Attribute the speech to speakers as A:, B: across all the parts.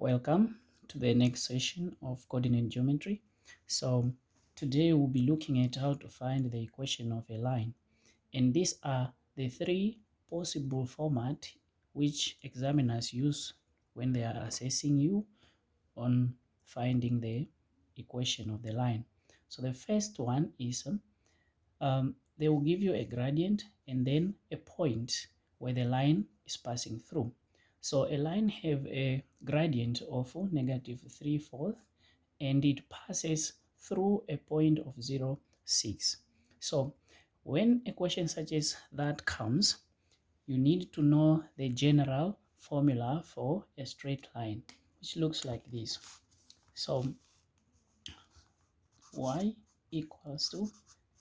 A: Welcome to the next session of coordinate geometry. So today we'll be looking at how to find the equation of a line, and these are the three possible format which examiners use when they are assessing you on finding the equation of the line. So the first one is they will give you a gradient and then a point where the line is passing through. So a line have a gradient of -3/4 and it passes through a point of 0, 6. So when a question such as that comes, you need to know the general formula for a straight line, which looks like this. So y equals to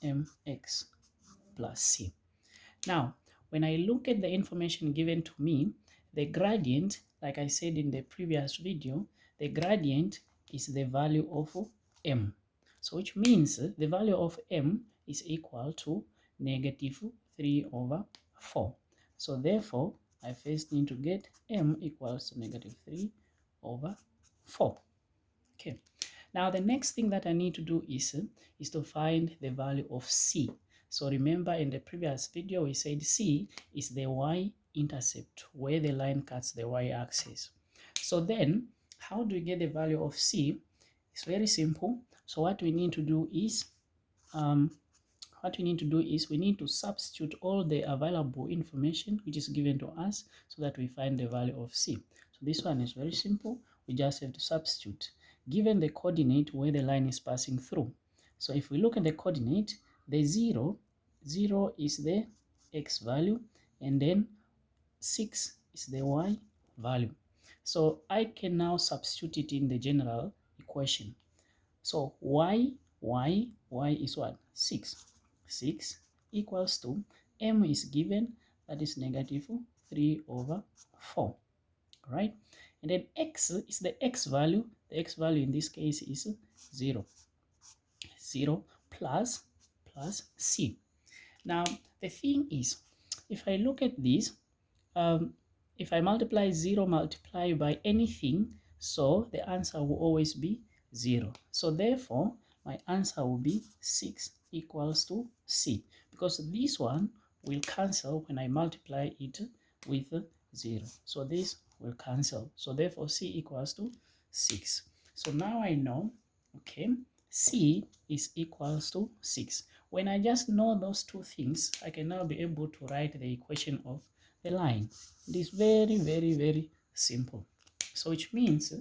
A: mx plus c. Now, when I look at the information given to me, the gradient, like I said in the previous video, the gradient is the value of m. So which means the value of m is equal to -3/4. So therefore, I first need to get m equals to -3/4. Okay. Now the next thing that I need to do is to find the value of c. So remember in the previous video we said c is the y-intercept, where the line cuts the y-axis. So then how do we get the value of c? It's very simple. So what we need to do is we need to substitute all the available information which is given to us so that we find the value of c. So this one is very simple. We just have to substitute given the coordinate where the line is passing through. So if we look at the coordinate, the 0 is the x value, and then 6 is the y value. So I can now substitute it in the general equation. So y is what? 6. 6 equals to m is given, that is -3/4. Right? And then x is the x value. The x value in this case is 0. 0 plus c. Now the thing is, if I look at this, if I multiply 0 multiply by anything, so the answer will always be 0. So therefore my answer will be 6 equals to c, because this one will cancel when I multiply it with 0. So this will cancel. So therefore c equals to 6. So now I know, okay, c is equals to 6. When I just know those two things, I can now be able to write the equation of the line. It is very, very, very simple. So which means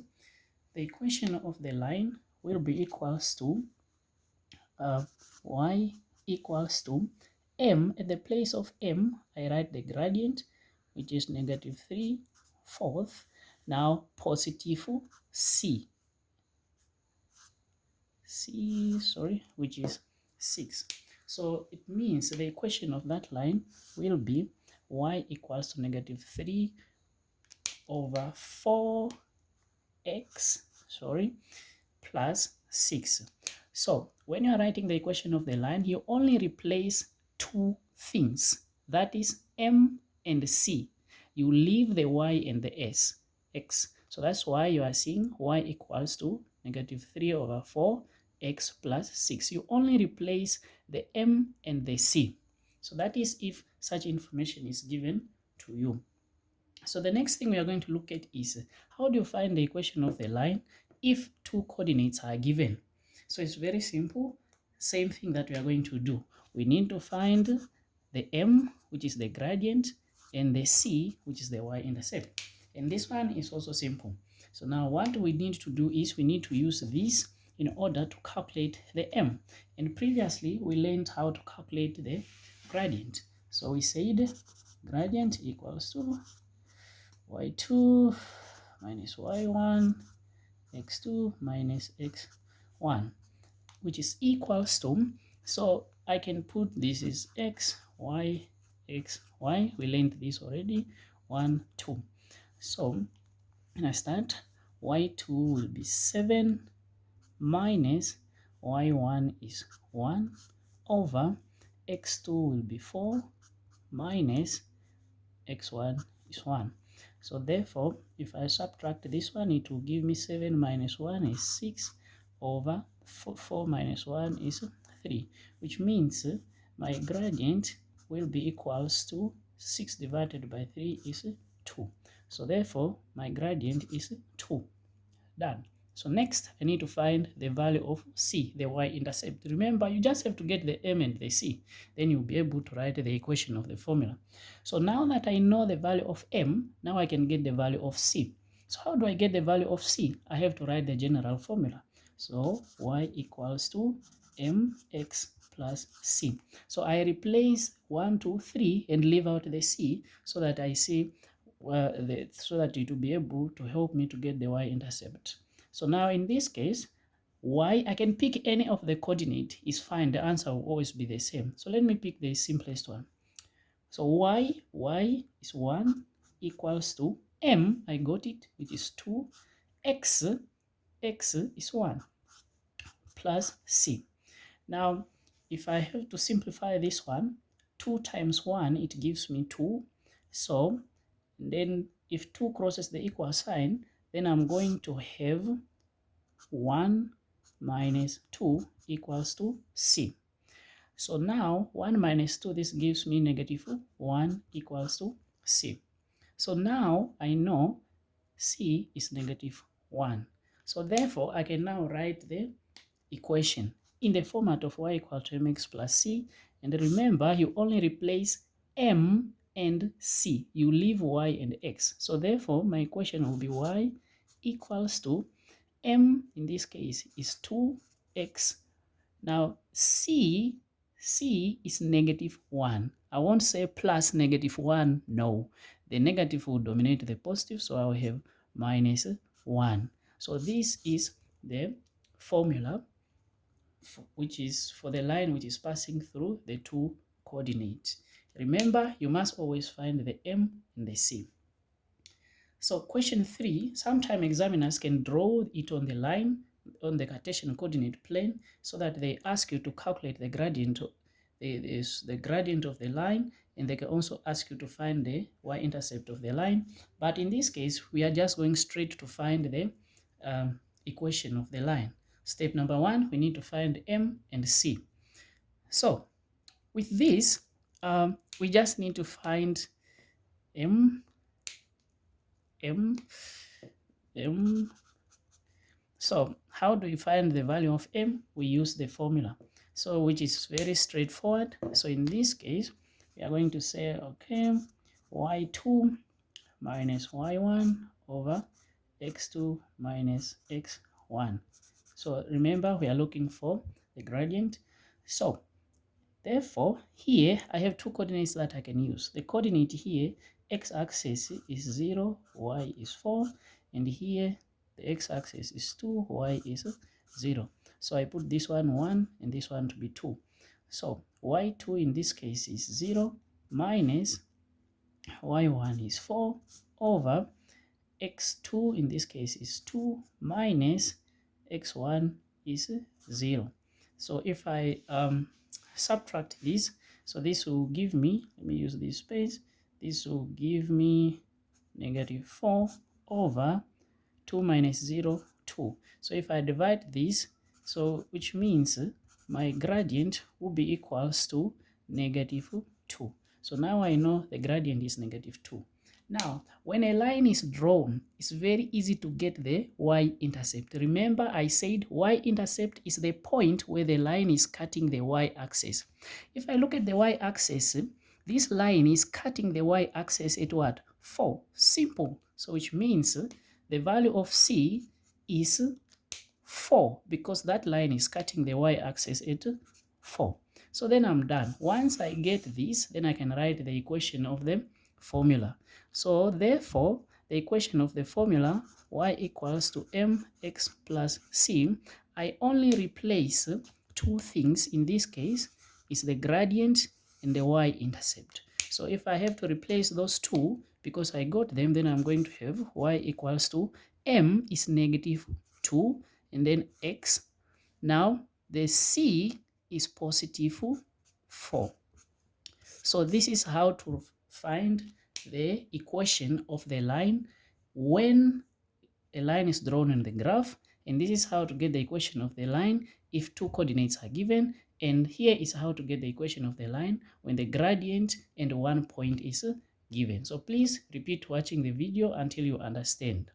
A: the equation of the line will be equals to y equals to m. At the place of m, I write the gradient, which is -3/4. Now positive c, which is 6. So it means the equation of that line will be y equals to -3/4x plus 6. So when you are writing the equation of the line, you only replace two things, that is m and c. You leave the y and the x. So that's why you are seeing y equals to -3/4x plus 6. You only replace the m and the c. So that is if such information is given to you. So the next thing we are going to look at is how do you find the equation of the line if two coordinates are given? So it's very simple. Same thing that we are going to do. We need to find the m, which is the gradient, and the c, which is the y-intercept. And this one is also simple. So now what we need to do is we need to use this in order to calculate the m. And previously we learned how to calculate the gradient. So we said gradient equals to y2 minus y1 x2 minus x1, which is equals to, so I can put this is x, y, we learned this already, 1, 2. So when I start, y2 will be 7 minus y1 is 1 over x2 will be 4 minus x1 is 1. So therefore, if I subtract this one, it will give me 7 minus 1 is 6 over 4 minus 1 is 3, which means my gradient will be equals to 6 divided by 3 is 2. So therefore, my gradient is 2. Done. So next, I need to find the value of c, the y-intercept. Remember, you just have to get the m and the c. Then you'll be able to write the equation of the formula. So now that I know the value of m, now I can get the value of c. So how do I get the value of c? I have to write the general formula. So y equals to mx plus c. So I replace 1, 2, 3 and leave out the c so that I see so that it will be able to help me to get the y-intercept. So now in this case, y, I can pick any of the coordinate, is fine, the answer will always be the same. So let me pick the simplest one. So y is 1 equals to m, I got it, which is 2, x is 1, plus c. Now, if I have to simplify this one, 2 times 1, it gives me 2. So then if 2 crosses the equal sign, then I'm going to have 1 minus 2 equals to c. So now 1 minus 2, this gives me negative 1 equals to c. So now I know c is negative 1. So therefore, I can now write the equation in the format of y equal to mx plus c. And remember, you only replace m and c. You leave y and x. So therefore, my equation will be y equals to m, in this case, is 2x. Now, c is negative 1. I won't say plus negative 1. No. The negative will dominate the positive, so I will have minus 1. So this is the formula which is for the line which is passing through the two coordinates. Remember, you must always find the m and the c. So question 3, sometimes examiners can draw it on the line, on the Cartesian coordinate plane, so that they ask you to calculate the gradient, the gradient of the line, and they can also ask you to find the y-intercept of the line. But in this case, we are just going straight to find the equation of the line. Step number 1, we need to find m and c. So with this, we just need to find m. So how do we find the value of m? We use the formula, so which is very straightforward. So in this case, we are going to say, okay, y2 minus y1 over x2 minus x1. So remember, we are looking for the gradient. So therefore, here I have two coordinates that I can use. The coordinate here, x-axis is 0, y is 4, and here the x-axis is 2, y is 0. So I put this one 1 and this one to be 2. So y2 in this case is 0 minus y1 is 4 over x2 in this case is 2 minus x1 is 0. So if I subtract this, so this will give me, let me use this space, this will give me negative 4 over 2 minus 0, 2. So if I divide this, so which means my gradient will be equals to negative 2. So now I know the gradient is negative 2. Now, when a line is drawn, it's very easy to get the y-intercept. Remember, I said y-intercept is the point where the line is cutting the y-axis. If I look at the y-axis, this line is cutting the y-axis at what? 4. Simple. So which means the value of c is 4 because that line is cutting the y-axis at 4. So then I'm done. Once I get this, then I can write the equation of the formula. So therefore, the equation of the formula y equals to mx plus c, I only replace two things. In this case, is the gradient and the y-intercept. So if I have to replace those two, because I got them, then I'm going to have y equals to m is negative 2 and then x. Now the c is positive 4. So this is how to find the equation of the line when a line is drawn on the graph, and this is how to get the equation of the line if two coordinates are given, and here is how to get the equation of the line when the gradient and one point is given. So please repeat watching the video until you understand.